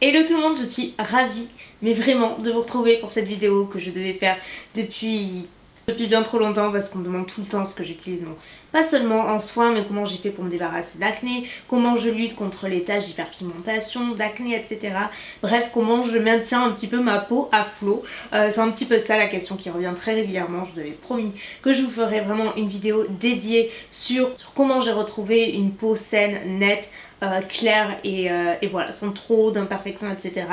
Hello tout le monde, je suis ravie, mais vraiment, de vous retrouver pour cette vidéo que je devais faire depuis bien trop longtemps parce qu'on me demande tout le temps ce que j'utilise. Donc, pas seulement en soins, mais comment j'ai fait pour me débarrasser de l'acné, comment je lutte contre les taches d'hyperpigmentation, d'acné, etc. Bref, comment je maintiens un petit peu ma peau à flot. C'est un petit peu ça la question qui revient très régulièrement. Je vous avais promis que je vous ferais vraiment une vidéo dédiée sur comment j'ai retrouvé une peau saine, nette, claire et voilà, sans trop d'imperfections, etc.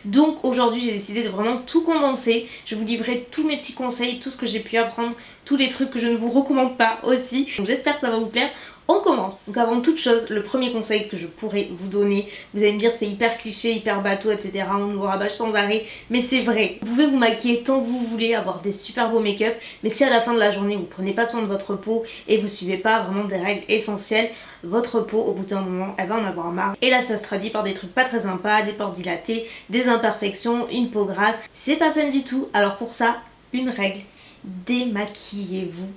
Donc aujourd'hui j'ai décidé de vraiment tout condenser. Je vais vous livrer tous mes petits conseils, tout ce que j'ai pu apprendre, tous les trucs que je ne vous recommande pas aussi. Donc j'espère que ça va vous plaire. On commence. Donc avant toute chose, le premier conseil que je pourrais vous donner, vous allez me dire c'est hyper cliché, hyper bateau, etc. On nous rabâche sans arrêt, mais c'est vrai. Vous pouvez vous maquiller tant que vous voulez, avoir des super beaux make-up, mais si à la fin de la journée vous prenez pas soin de votre peau et vous suivez pas vraiment des règles essentielles, votre peau au bout d'un moment elle va en avoir marre. Et là ça se traduit par des trucs pas très sympas, des pores dilatés, des imperfections, une peau grasse. C'est pas fun du tout. Alors pour ça, une règle, démaquillez-vous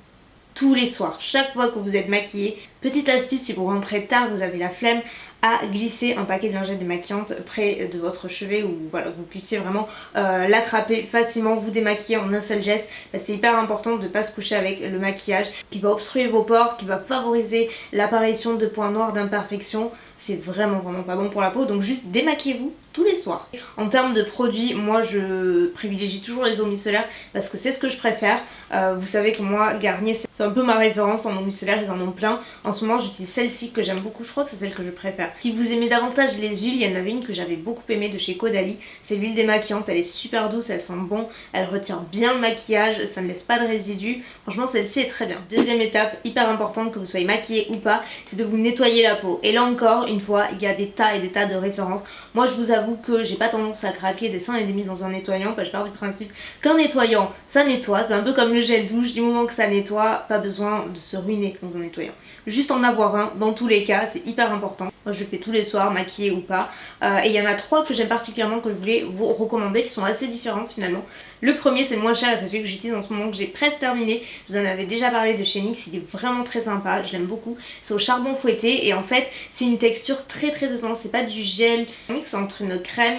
tous les soirs, chaque fois que vous êtes maquillé. Petite astuce, si vous rentrez tard, vous avez la flemme, à glisser un paquet de lingettes démaquillantes près de votre chevet ou voilà, que vous puissiez vraiment l'attraper facilement, vous démaquiller en un seul geste. C'est hyper important de ne pas se coucher avec le maquillage qui va obstruer vos pores, qui va favoriser l'apparition de points noirs, d'imperfections. C'est vraiment pas bon pour la peau, donc juste démaquillez-vous tous les soirs. En termes de produits, moi je privilégie toujours les eaux micellaires parce que c'est ce que je préfère. Vous savez que moi, Garnier c'est un peu ma référence en eau micellaire, ils en ont plein. En ce moment j'utilise celle-ci que j'aime beaucoup, je crois que c'est celle que je préfère. Si vous aimez davantage les huiles, il y en avait une que j'avais beaucoup aimée de chez Caudalie. C'est l'huile démaquillante, elle est super douce, elle sent bon, elle retient bien le maquillage, ça ne laisse pas de résidus. Franchement celle-ci est très bien. Deuxième étape, hyper importante que vous soyez maquillé ou pas, c'est de vous nettoyer la peau. Et là encore, une fois, il y a des tas et des tas de références. Moi je vous avoue que j'ai pas tendance à craquer des seins et demi dans un nettoyant, parce que je pars du principe qu'un nettoyant ça nettoie, c'est un peu comme le gel douche, du moment que ça nettoie, pas besoin de se ruiner dans un nettoyant. Juste en avoir un, dans tous les cas, c'est hyper important. Moi je fais tous les soirs, maquillée ou pas. Et il y en a trois que j'aime particulièrement, que je voulais vous recommander, qui sont assez différents finalement. Le premier c'est le moins cher et c'est celui que j'utilise en ce moment, que j'ai presque terminé. Je vous en avais déjà parlé de chez NYX, il est vraiment très sympa, je l'aime beaucoup. C'est au charbon fouetté et en fait c'est une texture très étonnante, c'est pas du gel. C'est entre une crème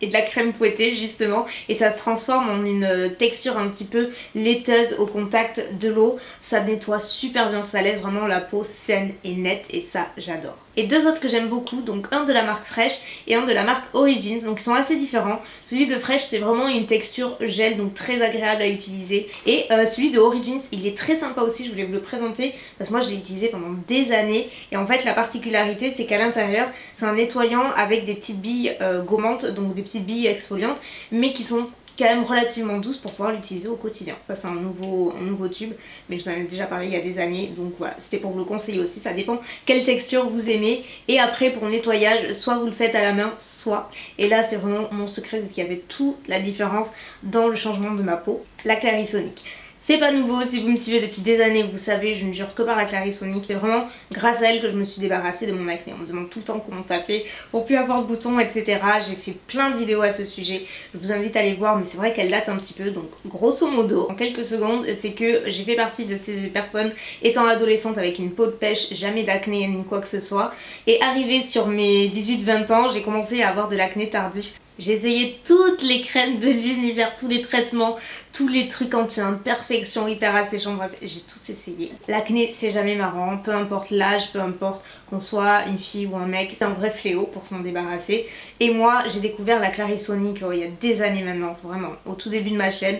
et de la crème fouettée justement, et ça se transforme en une texture un petit peu laiteuse au contact de l'eau. Ça nettoie super bien, ça laisse vraiment la peau saine et nette et ça j'adore. Et deux autres que j'aime beaucoup, donc un de la marque Fresh et un de la marque Origins, donc ils sont assez différents. Celui de Fresh c'est vraiment une texture gel, donc très agréable à utiliser, et celui de Origins il est très sympa aussi. Je voulais vous le présenter parce que moi je l'ai utilisé pendant des années, et en fait la particularité c'est qu'à l'intérieur c'est un nettoyant avec des petites billes gommantes, donc des petites billes exfoliantes, mais qui sont quand même relativement douce pour pouvoir l'utiliser au quotidien. Ça c'est un nouveau tube, mais je vous en ai déjà parlé il y a des années, donc voilà, c'était pour vous le conseiller aussi. Ça dépend quelle texture vous aimez. Et après pour le nettoyage, soit vous le faites à la main, soit, et là c'est vraiment mon secret, c'est ce qu'il y avait toute la différence dans le changement de ma peau, la Clarisonic. C'est pas nouveau, si vous me suivez depuis des années, vous savez, je ne jure que par la Clarisonic. C'est vraiment grâce à elle que je me suis débarrassée de mon acné. On me demande tout le temps comment t'as fait pour plus avoir de boutons, etc. J'ai fait plein de vidéos à ce sujet. Je vous invite à les voir, mais c'est vrai qu'elle date un petit peu. Donc grosso modo, en quelques secondes, c'est que j'ai fait partie de ces personnes étant adolescente avec une peau de pêche, jamais d'acné ni quoi que ce soit. Et arrivée sur mes 18-20 ans, j'ai commencé à avoir de l'acné tardif. J'ai essayé toutes les crèmes de l'univers, tous les traitements, tous les trucs anti-imperfection, hyper asséchants, bref, j'ai tout essayé. L'acné c'est jamais marrant, peu importe l'âge, peu importe qu'on soit une fille ou un mec, c'est un vrai fléau pour s'en débarrasser. Et moi j'ai découvert la Clarisonic il y a des années maintenant, vraiment, au tout début de ma chaîne.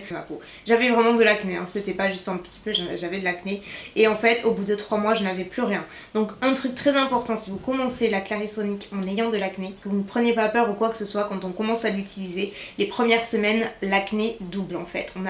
J'avais vraiment de l'acné, hein. C'était pas juste un petit peu, j'avais de l'acné. Et en fait au bout de 3 mois je n'avais plus rien. Donc un truc très important, si vous commencez la Clarisonic en ayant de l'acné, que vous ne preniez pas peur ou quoi que ce soit, quand on commence à l'utiliser, les premières semaines l'acné double en fait. On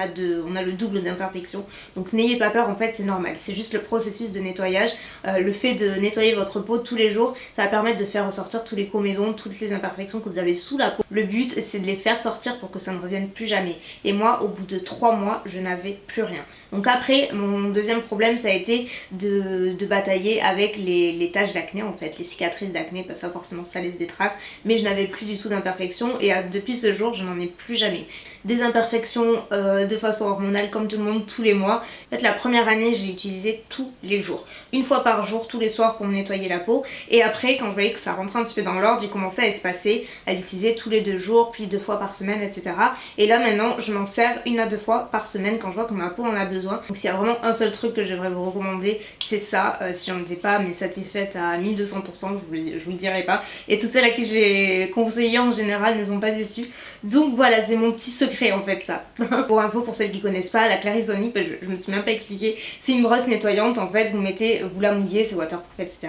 a le double d'imperfection, donc n'ayez pas peur, en fait c'est normal, c'est juste le processus de nettoyage. Le fait de nettoyer votre peau tous les jours, ça va permettre de faire ressortir tous les comédons, toutes les imperfections que vous avez sous la peau. Le but c'est de les faire sortir pour que ça ne revienne plus jamais. Et moi au bout de 3 mois je n'avais plus rien. Donc après, mon deuxième problème ça a été de batailler avec les taches d'acné en fait, les cicatrices d'acné, parce que forcément ça laisse des traces, mais je n'avais plus du tout d'imperfections et depuis ce jour je n'en ai plus jamais. Des imperfections de façon hormonale comme tout le monde tous les mois. En fait la première année je l'ai utilisé tous les jours, une fois par jour, tous les soirs pour me nettoyer la peau, et après quand je voyais que ça rentrait un petit peu dans l'ordre, j'ai commencé à espacer, à l'utiliser tous les 2 jours, puis 2 fois par semaine, etc. Et là maintenant je m'en sers 1 à 2 fois par semaine quand je vois que ma peau en a besoin. Donc s'il y a vraiment un seul truc que je devrais vous recommander, c'est ça. Si j'en étais pas mais satisfaite à 1200%, je vous le dirai pas. Et toutes celles à qui j'ai conseillé en général ne sont pas déçues. Donc voilà, c'est mon petit secret en fait ça. Pour info, pour celles qui connaissent pas, la Clarisonic, je me suis même pas expliqué, c'est une brosse nettoyante en fait, vous la mouillez, c'est waterproof etc.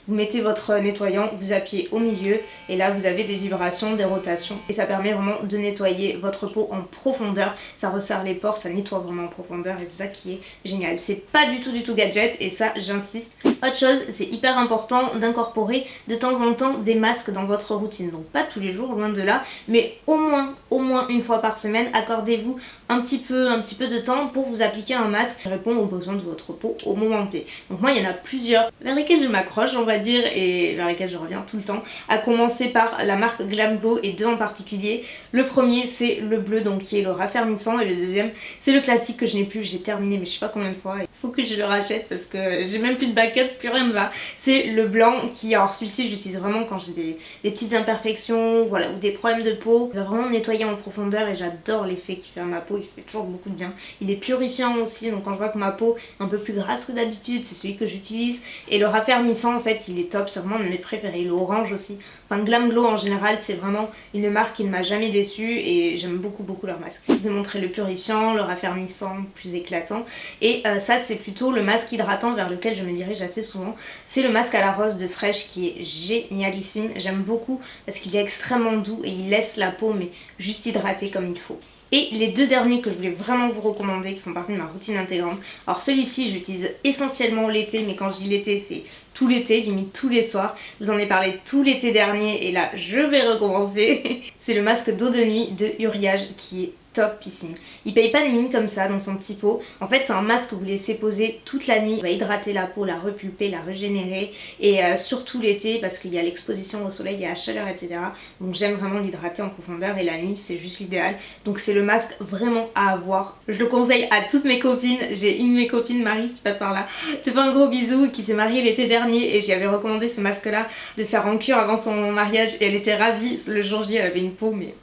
Vous mettez votre nettoyant, vous appuyez au milieu et là vous avez des vibrations, des rotations et ça permet vraiment de nettoyer votre peau en profondeur, ça resserre les pores, ça nettoie vraiment en profondeur et c'est ça qui est génial. C'est pas du tout gadget et ça j'insiste. Autre chose, c'est hyper important d'incorporer de temps en temps des masques dans votre routine, donc pas tous les jours, loin de là, mais au moins 1 fois par semaine, accordez-vous un petit peu de temps pour vous appliquer un masque qui répond aux besoins de votre peau au moment T. Donc moi il y en a plusieurs vers lesquels je m'accroche on va dire et vers lesquels je reviens tout le temps, à commencer par la marque Glam Glow et 2 en particulier. Le premier c'est le bleu donc qui est le raffermissant et le deuxième c'est le classique que je n'ai plus, j'ai terminé mais je sais pas combien de fois, il faut que je le rachète parce que j'ai même plus de backup, plus rien ne va. C'est le blanc qui, alors celui-ci j'utilise vraiment quand j'ai des petites imperfections voilà, ou des problèmes de peau, il va vraiment nettoyer en profondeur et j'adore l'effet qu'il fait à ma peau, il fait toujours beaucoup de bien. Il est purifiant aussi, donc quand je vois que ma peau est un peu plus grasse que d'habitude, c'est celui que j'utilise. Et le raffermissant en fait il est top, c'est vraiment un de mes préférés. Le orange aussi, enfin Glam Glow en général c'est vraiment une marque qui ne m'a jamais déçue et j'aime beaucoup leur masque. Je vous ai montré le purifiant, le raffermissant plus éclatant et ça c'est plutôt le masque hydratant vers lequel je me dirige assez souvent. C'est le masque à la rose de Fresh qui est génialissime, j'aime beaucoup parce qu'il est extrêmement doux et il laisse la peau mais juste hydratée comme il faut. Et les 2 derniers que je voulais vraiment vous recommander, qui font partie de ma routine intégrante. Alors celui-ci, je l'utilise essentiellement l'été, mais quand je dis l'été, c'est tout l'été, limite tous les soirs. Je vous en ai parlé tout l'été dernier et là, je vais recommencer. C'est le masque d'eau de nuit de Uriage qui est topissime. Il paye pas de mine comme ça dans son petit pot. En fait c'est un masque que vous laissez poser toute la nuit. Il va hydrater la peau, la repulper, la régénérer et surtout l'été parce qu'il y a l'exposition au soleil, il y a la chaleur etc. Donc j'aime vraiment l'hydrater en profondeur et la nuit c'est juste l'idéal. Donc c'est le masque vraiment à avoir. Je le conseille à toutes mes copines. J'ai une de mes copines, Marie si tu passes par là, te fais un gros bisou, qui s'est mariée l'été dernier et j'y avais recommandé ce masque là de faire en cure avant son mariage et elle était ravie. Le jour J elle avait une peau mais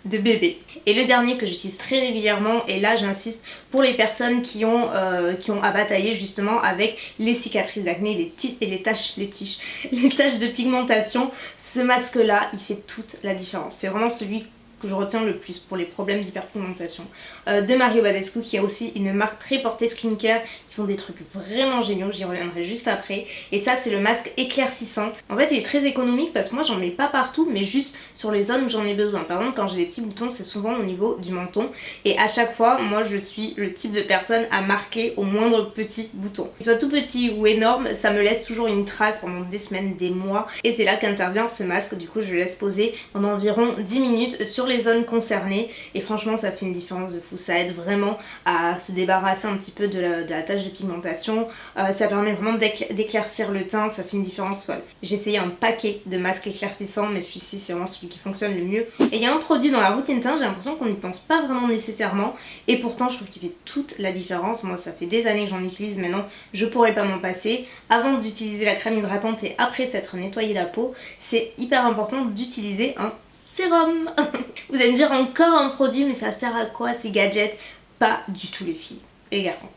de bébé. Et le dernier que j'utilise très régulièrement, et là j'insiste pour les personnes qui ont à batailler justement avec les cicatrices d'acné, les taches de pigmentation, ce masque là il fait toute la différence. C'est vraiment celui que je retiens le plus pour les problèmes d'hyperpigmentation de Mario Badescu, qui a aussi une marque très portée skincare, qui font des trucs vraiment géniaux, j'y reviendrai juste après. Et ça c'est le masque éclaircissant. En fait il est très économique parce que moi j'en mets pas partout mais juste sur les zones où j'en ai besoin. Par exemple quand j'ai des petits boutons c'est souvent au niveau du menton et à chaque fois moi je suis le type de personne à marquer au moindre petit bouton. Qu'il soit tout petit ou énorme, ça me laisse toujours une trace pendant des semaines, des mois, et c'est là qu'intervient ce masque. Du coup je le laisse poser pendant environ 10 minutes sur les zones concernées et franchement ça fait une différence de fou. Ça aide vraiment à se débarrasser un petit peu de la tache de pigmentation, ça permet vraiment d'éclaircir le teint, ça fait une différence folle. J'ai essayé un paquet de masques éclaircissants mais celui-ci c'est vraiment celui qui fonctionne le mieux. Et il y a un produit dans la routine teint, j'ai l'impression qu'on n'y pense pas vraiment nécessairement et pourtant je trouve qu'il fait toute la différence. Moi ça fait des années que j'en utilise, maintenant je pourrais pas m'en passer. Avant d'utiliser la crème hydratante et après s'être nettoyé la peau, c'est hyper important d'utiliser un sérum. Vous allez me dire encore un produit mais ça sert à quoi ces gadgets? Pas du tout les filles et les garçons.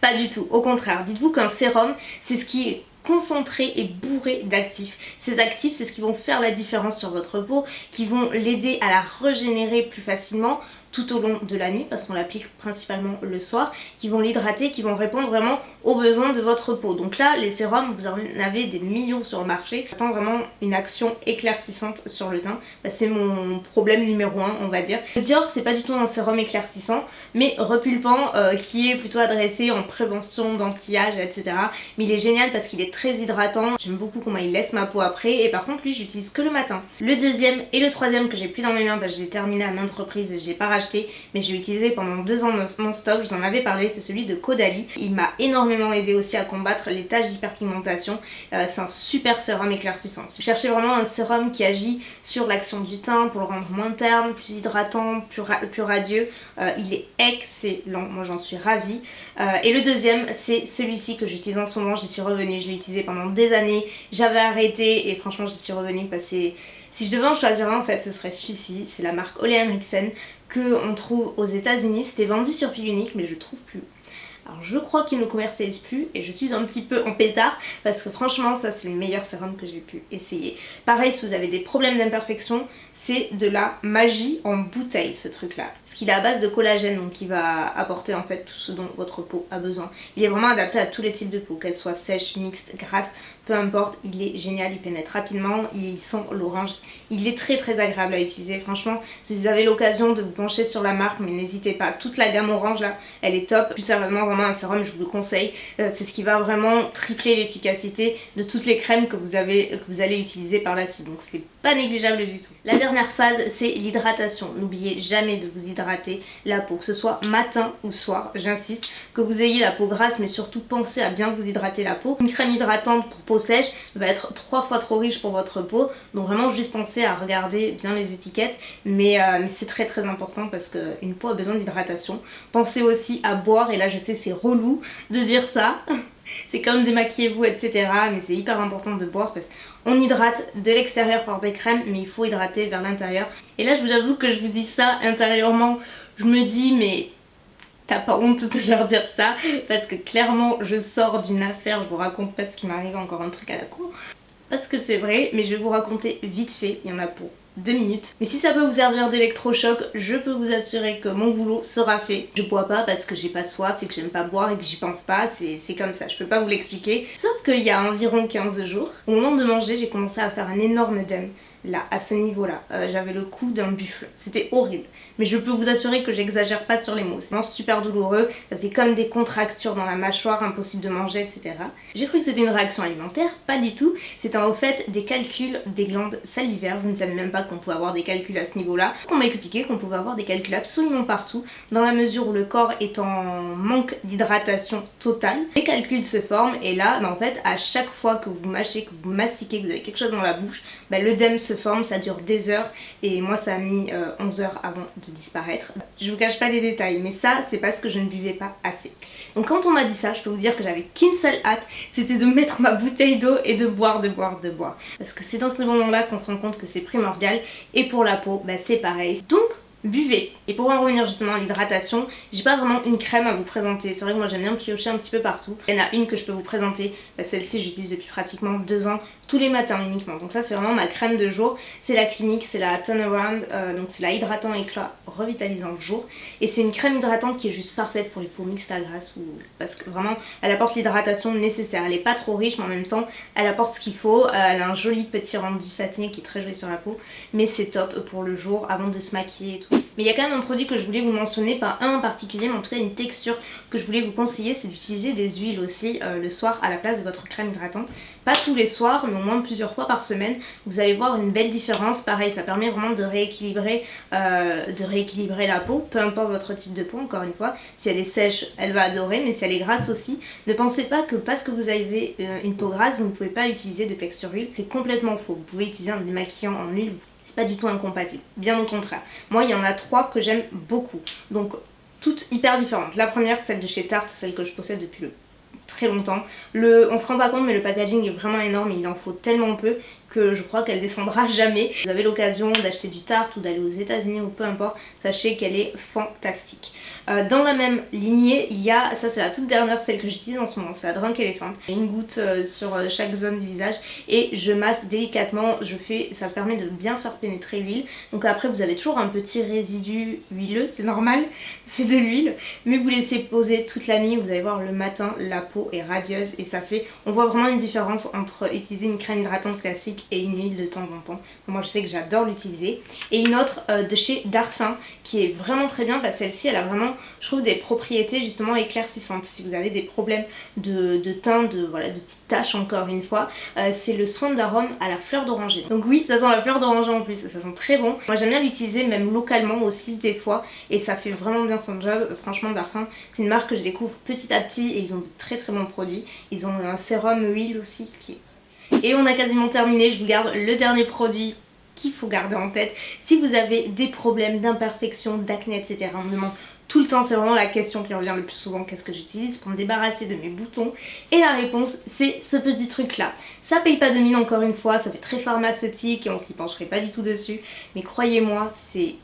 Pas du tout, au contraire. Dites-vous qu'un sérum c'est ce qui est concentré et bourré d'actifs. Ces actifs c'est ce qui vont faire la différence sur votre peau, qui vont l'aider à la régénérer plus facilement tout au long de la nuit parce qu'on l'applique principalement le soir, qui vont l'hydrater, qui vont répondre vraiment aux besoins de votre peau. Donc là les sérums vous en avez des millions sur le marché. J'attends vraiment une action éclaircissante sur le teint, c'est mon problème numéro 1 on va dire. Le Dior c'est pas du tout un sérum éclaircissant mais repulpant qui est plutôt adressé en prévention d'anti-âge etc. Mais il est génial parce qu'il est très hydratant, j'aime beaucoup comment il laisse ma peau après et par contre lui j'utilise que le matin. Le deuxième et le troisième que j'ai plus dans mes mains, je l'ai terminé à maintes reprises et j'ai pas racheté racheté, mais je l'ai utilisé pendant 2 ans non-stop, je vous en avais parlé, c'est celui de Caudalie. Il m'a énormément aidé aussi à combattre les taches d'hyperpigmentation, c'est un super sérum éclaircissant. Si vous cherchez vraiment un sérum qui agit sur l'action du teint pour le rendre moins terne, plus hydratant, plus radieux, il est excellent, moi j'en suis ravie. Et le deuxième, c'est celui-ci que j'utilise en ce moment, j'y suis revenue, je l'ai utilisé pendant des années, j'avais arrêté et franchement j'y suis revenue parce que si je devais en choisir un, en fait ce serait celui-ci, c'est la marque Ole Henriksen qu'on trouve aux États-Unis. C'était vendu sur pile unique mais je le trouve plus. Alors je crois qu'ils ne commercialisent plus et je suis un petit peu en pétard parce que franchement ça c'est le meilleur sérum que j'ai pu essayer. Pareil, si vous avez des problèmes d'imperfection, c'est de la magie en bouteille ce truc là. Parce qu'il est à base de collagène, donc il va apporter en fait tout ce dont votre peau a besoin. Il est vraiment adapté à tous les types de peau, qu'elle soit sèche, mixte, grasse, peu importe, il est génial, il pénètre rapidement, il sent l'orange, il est très très agréable à utiliser. Franchement, si vous avez l'occasion de vous pencher sur la marque, mais n'hésitez pas, toute la gamme orange là, elle est top. Plus sérieusement, vraiment un sérum, je vous le conseille, c'est ce qui va vraiment tripler l'efficacité de toutes les crèmes que vous allez utiliser par la suite, donc c'est pas négligeable du tout. La dernière phase, c'est l'hydratation. N'oubliez jamais de vous hydrater la peau, que ce soit matin ou soir, j'insiste, que vous ayez la peau grasse, mais surtout pensez à bien vous hydrater la peau. Une crème hydratante pour peau sèche va être 3 fois trop riche pour votre peau, donc vraiment juste pensez à regarder bien les étiquettes, mais c'est très très important parce qu'une peau a besoin d'hydratation. Pensez aussi à boire, et là je sais c'est relou de dire ça, c'est comme démaquillez-vous etc, mais c'est hyper important de boire parce qu'on hydrate de l'extérieur par des crèmes, mais il faut hydrater vers l'intérieur. Et là je vous avoue que je vous dis ça intérieurement, je me dis mais t'as pas honte de leur dire ça, parce que clairement je sors d'une affaire, je vous raconte pas ce qui m'arrive, encore un truc à la con, parce que c'est vrai, mais je vais vous raconter vite fait, il y en a pour 2 minutes. Mais si ça peut vous servir d'électrochoc, je peux vous assurer que mon boulot sera fait. Je bois pas parce que j'ai pas soif et que j'aime pas boire et que j'y pense pas, c'est comme ça, je peux pas vous l'expliquer. Sauf qu'il y a environ 15 jours, au moment de manger, j'ai commencé à faire un énorme œdème. Là, à ce niveau-là, j'avais le cou d'un buffle, c'était horrible. Mais je peux vous assurer que j'exagère pas sur les mots, c'est vraiment super douloureux, ça faisait comme des contractures dans la mâchoire, impossible de manger, etc. J'ai cru que c'était une réaction alimentaire, pas du tout, c'était en fait des calculs des glandes salivaires, je ne savais même pas qu'on pouvait avoir des calculs à ce niveau-là. On m'a expliqué qu'on pouvait avoir des calculs absolument partout, dans la mesure où le corps est en manque d'hydratation totale. Les calculs se forment et là, en fait, à chaque fois que vous mâchez, que vous mastiquez, que vous avez quelque chose dans la bouche, l'œdème se forme, ça dure des heures et moi ça a mis 11 heures avant de disparaître. Je vous cache pas les détails, mais ça c'est parce que je ne buvais pas assez. Donc quand on m'a dit ça, je peux vous dire que j'avais qu'une seule hâte, c'était de mettre ma bouteille d'eau et de boire. Parce que c'est dans ce moment-là qu'on se rend compte que c'est primordial, et pour la peau, c'est pareil. Donc buvez. Et pour en revenir justement à l'hydratation, j'ai pas vraiment une crème à vous présenter. C'est vrai que moi j'aime bien piocher un petit peu partout. Il y en a une que je peux vous présenter, celle-ci j'utilise depuis pratiquement 2 ans, tous les matins uniquement. Donc ça c'est vraiment ma crème de jour. C'est la Clinique, c'est la Turnaround, donc c'est la hydratant éclat revitalisant jour. Et c'est une crème hydratante qui est juste parfaite pour les peaux mixtes à grasse, parce que vraiment elle apporte l'hydratation nécessaire. Elle est pas trop riche mais en même temps elle apporte ce qu'il faut. Elle a un joli petit rendu satiné qui est très joli sur la peau, mais c'est top pour le jour avant de se maquiller et tout. Mais il y a quand même un produit que je voulais vous mentionner, pas un en particulier, mais en tout cas une texture que je voulais vous conseiller, c'est d'utiliser des huiles aussi le soir à la place de votre crème hydratante. Pas tous les soirs, mais au moins plusieurs fois par semaine. Vous allez voir une belle différence. Pareil, ça permet vraiment de rééquilibrer la peau, peu importe votre type de peau, encore une fois. Si elle est sèche, elle va adorer, mais si elle est grasse aussi, ne pensez pas que parce que vous avez une peau grasse, vous ne pouvez pas utiliser de texture huile. C'est complètement faux. Vous pouvez utiliser un démaquillant en huile, c'est pas du tout incompatible, bien au contraire. Moi, il y en a 3 que j'aime beaucoup, donc toutes hyper différentes. La première, celle de chez Tarte, celle que je possède depuis très longtemps. On se rend pas compte, mais le packaging est vraiment énorme et il en faut tellement peu que je crois qu'elle descendra jamais. Vous avez l'occasion d'acheter du Tarte ou d'aller aux États-Unis ou peu importe, sachez qu'elle est fantastique. Dans la même lignée, il y a, ça c'est la toute dernière, celle que j'utilise en ce moment, c'est la Drunk Elephant. Une goutte sur chaque zone du visage et je masse délicatement, ça permet de bien faire pénétrer l'huile. Donc après vous avez toujours un petit résidu huileux, c'est normal, c'est de l'huile, mais vous laissez poser toute la nuit, vous allez voir le matin la peau est radieuse et ça fait, on voit vraiment une différence entre utiliser une crème hydratante classique pratique et une huile de temps en temps. Moi je sais que j'adore l'utiliser. Et une autre de chez Darphin qui est vraiment très bien, celle-ci elle a vraiment, je trouve, des propriétés justement éclaircissantes. Si vous avez des problèmes de teint, de petites taches encore une fois, c'est le soin d'arôme à la fleur d'oranger. Donc oui, ça sent la fleur d'oranger en plus, ça sent très bon. Moi j'aime bien l'utiliser même localement aussi des fois et ça fait vraiment bien son job. Franchement Darphin, c'est une marque que je découvre petit à petit et ils ont de très très bons produits. Ils ont un sérum huile aussi qui est... Et on a quasiment terminé, je vous garde le dernier produit qu'il faut garder en tête. Si vous avez des problèmes d'imperfection, d'acné, etc. On me demande tout le temps, c'est vraiment la question qui revient le plus souvent, qu'est-ce que j'utilise pour me débarrasser de mes boutons? Et la réponse, c'est ce petit truc là. Ça paye pas de mine encore une fois, ça fait très pharmaceutique et on s'y pencherait pas du tout dessus. Mais croyez-moi, c'est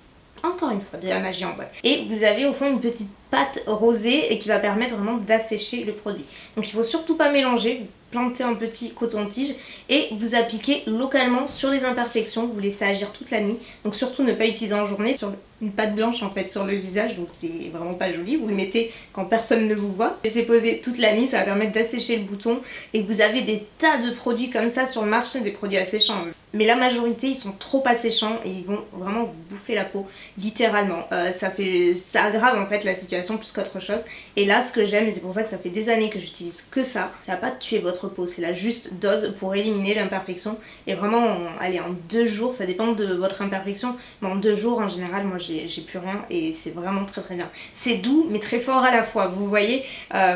encore une fois de la magie en vrai. Et vous avez au fond une petite pâte rosée et qui va permettre vraiment d'assécher le produit. Donc il faut surtout pas mélanger, vous plantez un petit coton-tige et vous appliquez localement sur les imperfections, vous laissez agir toute la nuit. Donc surtout ne pas utiliser en journée sur une pâte blanche en fait sur le visage, donc c'est vraiment pas joli. Vous le mettez quand personne ne vous voit, laissez poser toute la nuit, ça va permettre d'assécher le bouton. Et vous avez des tas de produits comme ça sur le marché, des produits asséchants. Mais la majorité ils sont trop asséchants et ils vont vraiment vous bouffer la peau, littéralement. Ça aggrave en fait la situation plus qu'autre chose. Et là ce que j'aime, et c'est pour ça que ça fait des années que j'utilise que ça va pas tuer votre peau, c'est la juste dose pour éliminer l'imperfection. Et vraiment, allez, en 2 jours, ça dépend de votre imperfection, mais en 2 jours en général, moi j'ai plus rien et c'est vraiment très très bien. C'est doux mais très fort à la fois, vous voyez.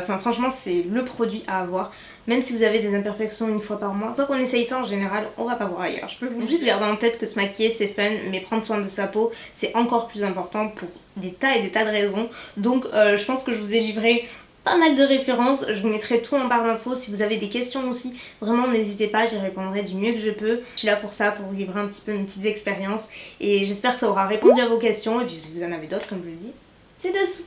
Franchement c'est le produit à avoir. Même si vous avez des imperfections une fois par mois, une fois qu'on essaye ça en général, on va pas voir ailleurs. Je peux vous juste garder en tête que se maquiller c'est fun, mais prendre soin de sa peau c'est encore plus important pour des tas et des tas de raisons. Donc je pense que je vous ai livré pas mal de références, je vous mettrai tout en barre d'infos. Si vous avez des questions aussi, vraiment n'hésitez pas, j'y répondrai du mieux que je peux. Je suis là pour ça, pour vous livrer un petit peu mes petites expériences et j'espère que ça aura répondu à vos questions. Et puis si vous en avez d'autres, comme je le dis, c'est dessous.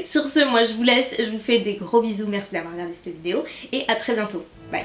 Sur ce, moi je vous laisse, je vous fais des gros bisous, merci d'avoir regardé cette vidéo et à très bientôt. Bye.